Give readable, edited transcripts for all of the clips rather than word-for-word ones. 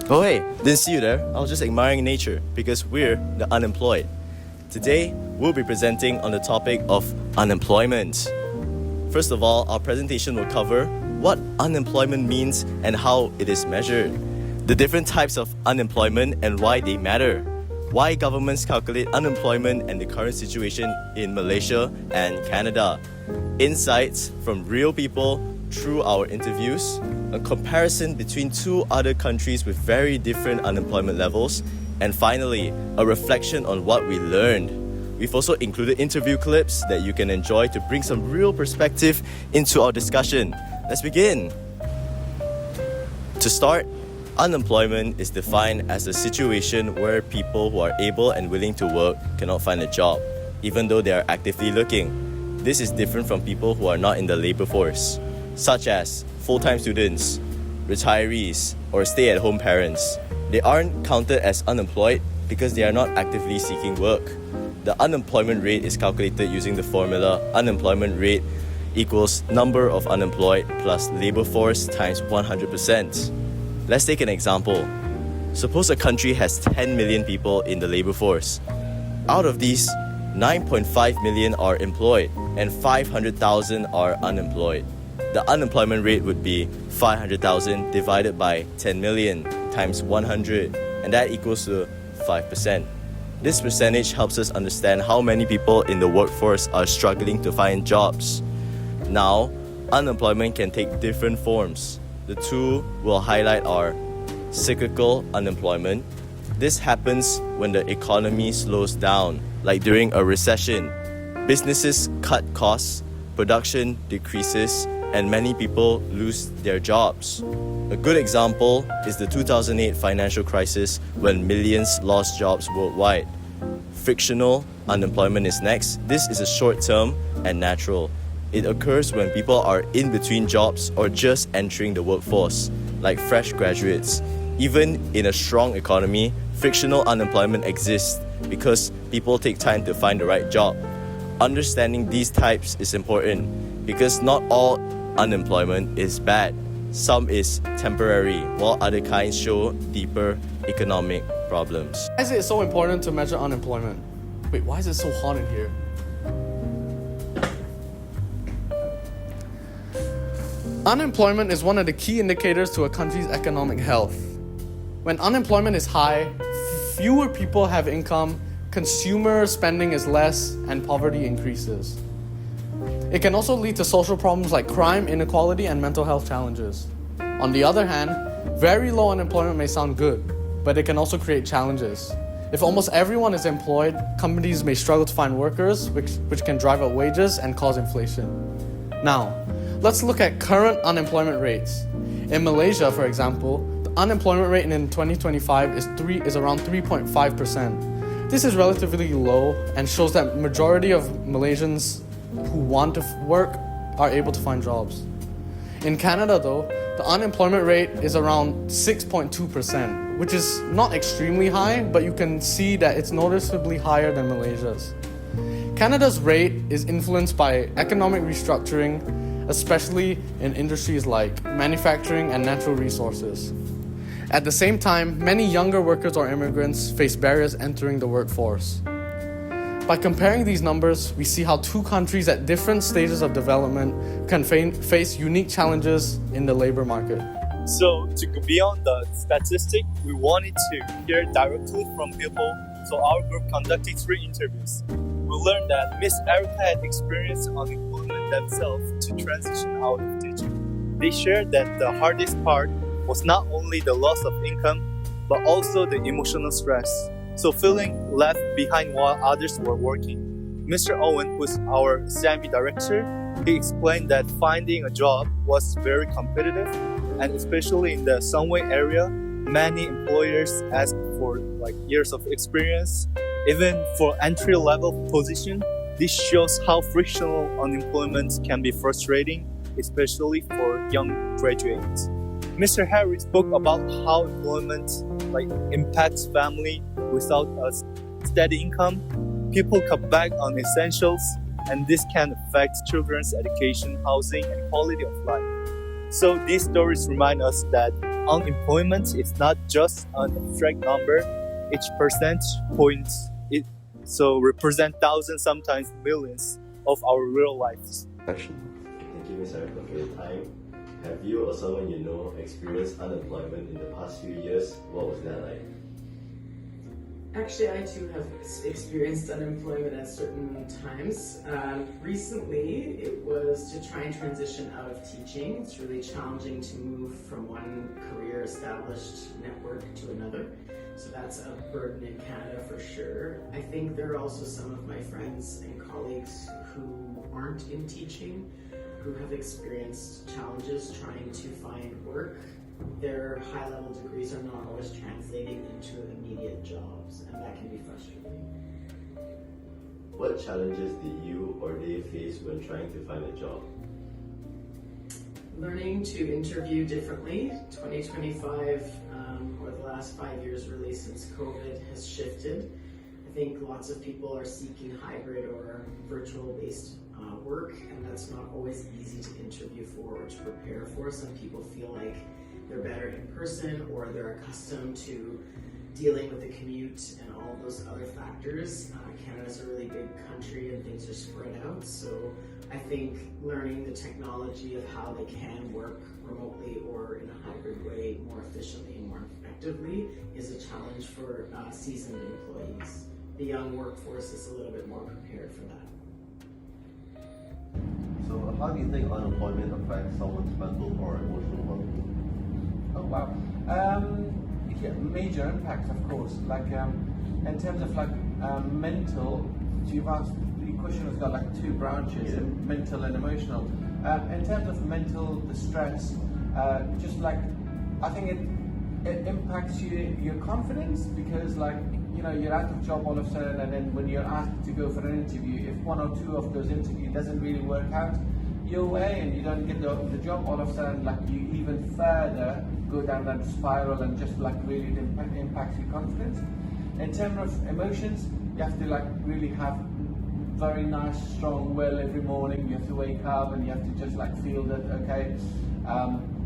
Oh hey, didn't see you there. I was just admiring nature because we're the unemployed. Today, we'll be presenting on the topic of unemployment. First of all, our presentation will cover what unemployment means and how it is measured, the different types of unemployment and why they matter, why governments calculate unemployment and the current situation in Malaysia and Canada, insights from real people through our interviews, a comparison between two other countries with very different unemployment levels, and finally, a reflection on what we learned. We've also included interview clips that you can enjoy to bring some real perspective into our discussion. Let's begin. To start, unemployment is defined as a situation where people who are able and willing to work cannot find a job, even though they are actively looking. This is different from people who are not in the labor force, such as full-time students, retirees, or stay-at-home parents. They aren't counted as unemployed because they are not actively seeking work. The unemployment rate is calculated using the formula unemployment rate equals number of unemployed plus labor force times 100%. Let's take an example. Suppose a country has 10 million people in the labor force. Out of these, 9.5 million are employed and 500,000 are unemployed. The unemployment rate would be 500,000 divided by 10 million times 100, and that equals to 5%. This percentage helps us understand how many people in the workforce are struggling to find jobs. Now, unemployment can take different forms. The two we'll highlight are cyclical unemployment. This happens when the economy slows down, like during a recession. Businesses cut costs, production decreases, and many people lose their jobs. A good example is the 2008 financial crisis when millions lost jobs worldwide. Frictional unemployment is next. This is a short-term and natural. It occurs when people are in between jobs or just entering the workforce, like fresh graduates. Even in a strong economy, frictional unemployment exists because people take time to find the right job. Understanding these types is important because not all unemployment is bad. Some is temporary, while other kinds show deeper economic problems. Why is it so important to measure unemployment? Wait, why is it so hot in here? Unemployment is one of the key indicators to a country's economic health. When unemployment is high, fewer people have income, consumer spending is less, and poverty increases. It can also lead to social problems like crime, inequality, and mental health challenges. On the other hand, very low unemployment may sound good, but it can also create challenges. If almost everyone is employed, companies may struggle to find workers, which can drive up wages and cause inflation. Now, let's look at current unemployment rates. In Malaysia, for example, the unemployment rate in 2025 is around 3.5%. This is relatively low and shows that majority of Malaysians who want to work are able to find jobs. In Canada though, the unemployment rate is around 6.2%, which is not extremely high, but you can see that it's noticeably higher than Malaysia's. Canada's rate is influenced by economic restructuring, especially in industries like manufacturing and natural resources. At the same time, many younger workers or immigrants face barriers entering the workforce. By comparing these numbers, we see how two countries at different stages of development can face unique challenges in the labor market. So, to go beyond the statistic, we wanted to hear directly from people, so our group conducted 3 interviews. We learned that Miss Erica had experienced unemployment themselves to transition out of teaching. They shared that the hardest part was not only the loss of income, but also the emotional stress. So feeling left behind while others were working. Mr. Owen, who's our CIMB director, he explained that finding a job was very competitive, and especially in the Sunway area, many employers ask for years of experience. Even for entry-level position, this shows how frictional unemployment can be frustrating, especially for young graduates. Mr. Harry spoke about how employment impacts family. Without a steady income, people cut back on essentials, and this can affect children's education, housing, and quality of life. So these stories remind us that unemployment is not just an abstract number. Each percentage point it so represent thousands, sometimes millions of our real lives. Thank you, Ms. Erica, for your time. Have you or someone you know experienced unemployment in the past few years? What was that like? Actually, I too have experienced unemployment at certain times. Recently, it was to try and transition out of teaching. It's really challenging to move from one career established network to another. So that's a burden in Canada for sure. I think there are also some of my friends and colleagues who aren't in teaching, who have experienced challenges trying to find work. Their high-level degrees are not always translating into immediate jobs, and that can be frustrating. What challenges did you or they face when trying to find a job? Learning to interview differently. 2025, or the last 5 years really since COVID, has shifted. I think lots of people are seeking hybrid or virtual-based work, and that's not always easy to interview for or to prepare for. Some people feel like they're better in person, or they're accustomed to dealing with the commute and all of those other factors. Canada's a really big country and things are spread out, so I think learning the technology of how they can work remotely or in a hybrid way more efficiently and more effectively is a challenge for seasoned employees. The young workforce is a little bit more prepared for that. So how do you think unemployment affects someone's mental or emotional well-being? Oh wow. Yeah, major impacts, of course. Like in terms of mental, so you've asked, the question has got like two branches, mental and emotional. In terms of mental distress, just like I think it impacts your confidence, because you're out of job all of a sudden, and then when you're asked to go for an interview, if one or two of those interviews doesn't really work out your way and you don't get the job, all of a sudden you even further go down that spiral, and just really it impacts your confidence. In terms of emotions, you have to really have very nice strong will every morning. You have to wake up and you have to just feel that okay,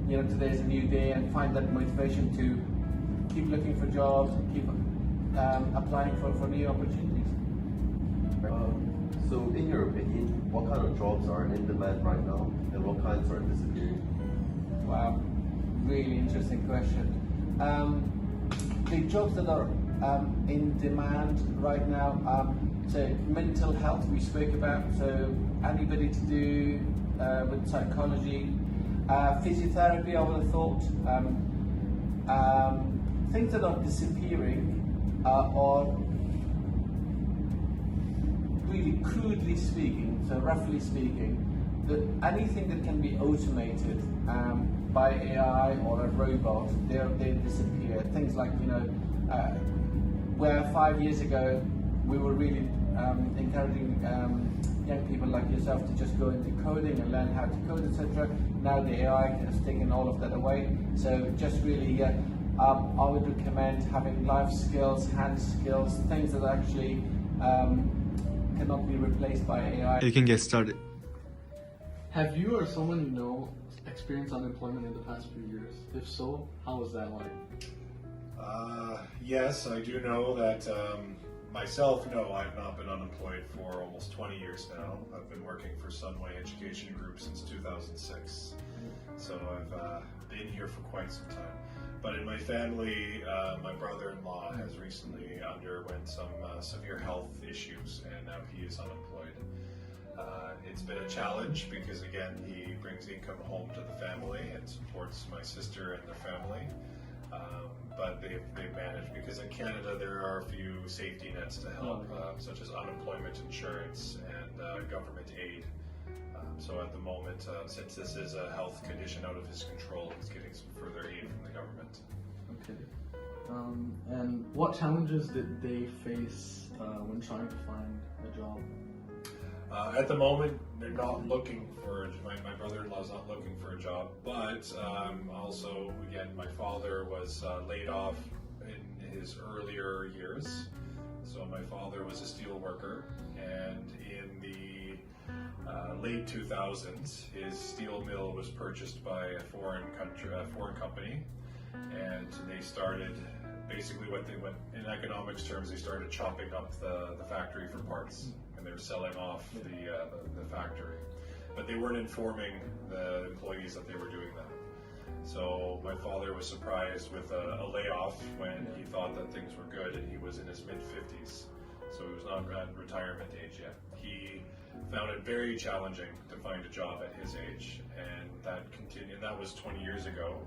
today's a new day, and find that motivation to keep looking for jobs, keep applying for new opportunities. So in your opinion, what kind of jobs are in demand right now and what kinds are disappearing? Wow, really interesting question. The jobs that are in demand right now, so mental health we spoke about, so anybody to do with psychology, physiotherapy I would have thought. Things that are disappearing are really crudely speaking, so roughly speaking, that anything that can be automated by AI or a robot, they disappear. Things like, where 5 years ago we were really encouraging young people like yourself to just go into coding and learn how to code, etc. Now the AI has taken all of that away. So just really, I would recommend having life skills, hand skills, things that actually cannot be replaced by AI. You can get started. Have you or someone you know experienced unemployment in the past few years? If so, how was that like? Yes, I do know that myself, no, I've not been unemployed for almost 20 years now. I've been working for Sunway Education Group since 2006. So I've been here for quite some time. But in my family, my brother-in-law has recently underwent some severe health issues, and now he is unemployed. It's been a challenge because, again, he brings income home to the family and supports my sister and their family. But they've managed, because in Canada there are a few safety nets to help, such as unemployment insurance and government aid. So at the moment, since this is a health condition out of his control, he's getting some further aid from the government. Okay. And what challenges did they face when trying to find a job? At the moment, they're not looking for, my brother-in-law is not looking for a job, but also, again, my father was laid off in his earlier years. So my father was a steel worker, and in the late 2000s, his steel mill was purchased by a foreign company, and they started basically what in economics terms they started chopping up the factory for parts, and they were selling off the factory, but they weren't informing the employees that they were doing that. So my father was surprised with a layoff when he thought that things were good, and he was in his mid-50s, so he was not at retirement age yet. He found it very challenging to find a job at his age, and that continued. That was 20 years ago,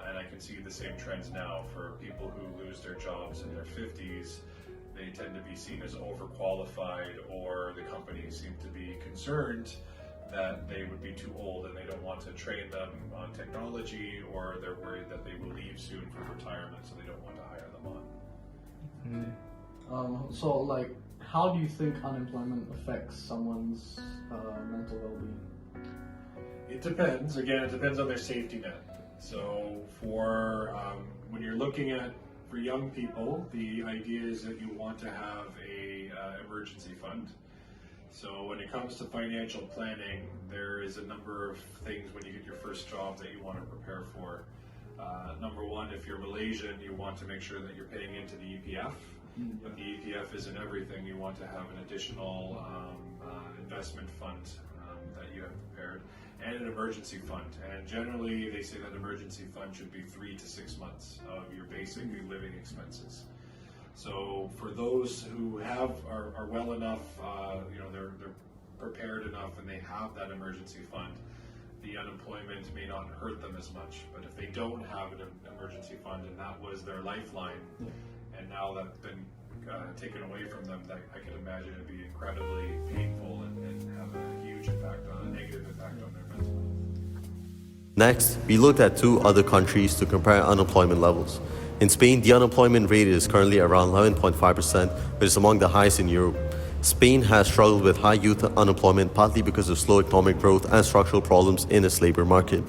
and I can see the same trends now for people who lose their jobs in their 50s. They tend to be seen as overqualified, or the companies seem to be concerned that they would be too old and they don't want to train them on technology, or they're worried that they will leave soon for retirement, so they don't want to hire them on. So, like, how do you think unemployment affects someone's mental well-being? It depends. Again, it depends on their safety net. So for when you're looking at for young people, the idea is that you want to have a emergency fund. So when it comes to financial planning, there is a number of things when you get your first job that you want to prepare for. Number one, if you're Malaysian, you want to make sure that you're paying into the EPF. But the EPF isn't everything. You want to have an additional investment fund that you have prepared, and an emergency fund. And generally, they say that emergency fund should be 3 to 6 months of your basic living expenses. So for those who are well enough, they're prepared enough, and they have that emergency fund, the unemployment may not hurt them as much. But if they don't have an emergency fund, and that was their lifeline, and now that's been taken away from them, that I can imagine it'd be incredibly painful and have a huge impact a negative impact on their mental health. Next, we looked at 2 other countries to compare unemployment levels. In Spain, the unemployment rate is currently around 11.5%, which is among the highest in Europe. Spain has struggled with high youth unemployment partly because of slow economic growth and structural problems in its labor market.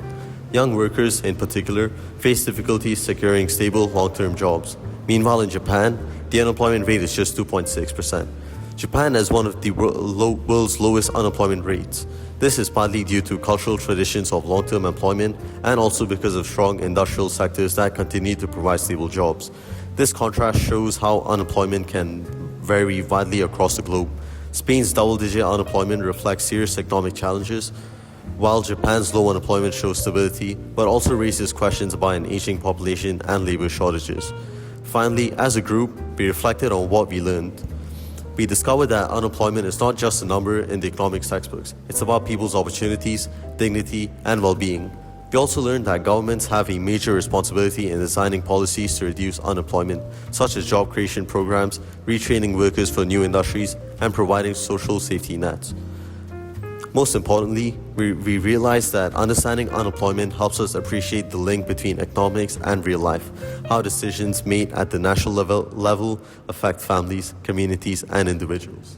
Young workers, in particular, face difficulties securing stable long-term jobs. Meanwhile, in Japan, the unemployment rate is just 2.6%. Japan has one of the world's lowest unemployment rates. This is partly due to cultural traditions of long-term employment, and also because of strong industrial sectors that continue to provide stable jobs. This contrast shows how unemployment can vary widely across the globe. Spain's double-digit unemployment reflects serious economic challenges, while Japan's low unemployment shows stability, but also raises questions about an aging population and labor shortages. Finally, as a group, we reflected on what we learned. We discovered that unemployment is not just a number in the economics textbooks. It's about people's opportunities, dignity, and well-being. We also learned that governments have a major responsibility in designing policies to reduce unemployment, such as job creation programs, retraining workers for new industries, and providing social safety nets. Most importantly, we realized that understanding unemployment helps us appreciate the link between economics and real life, how decisions made at the national level affect families, communities, and individuals.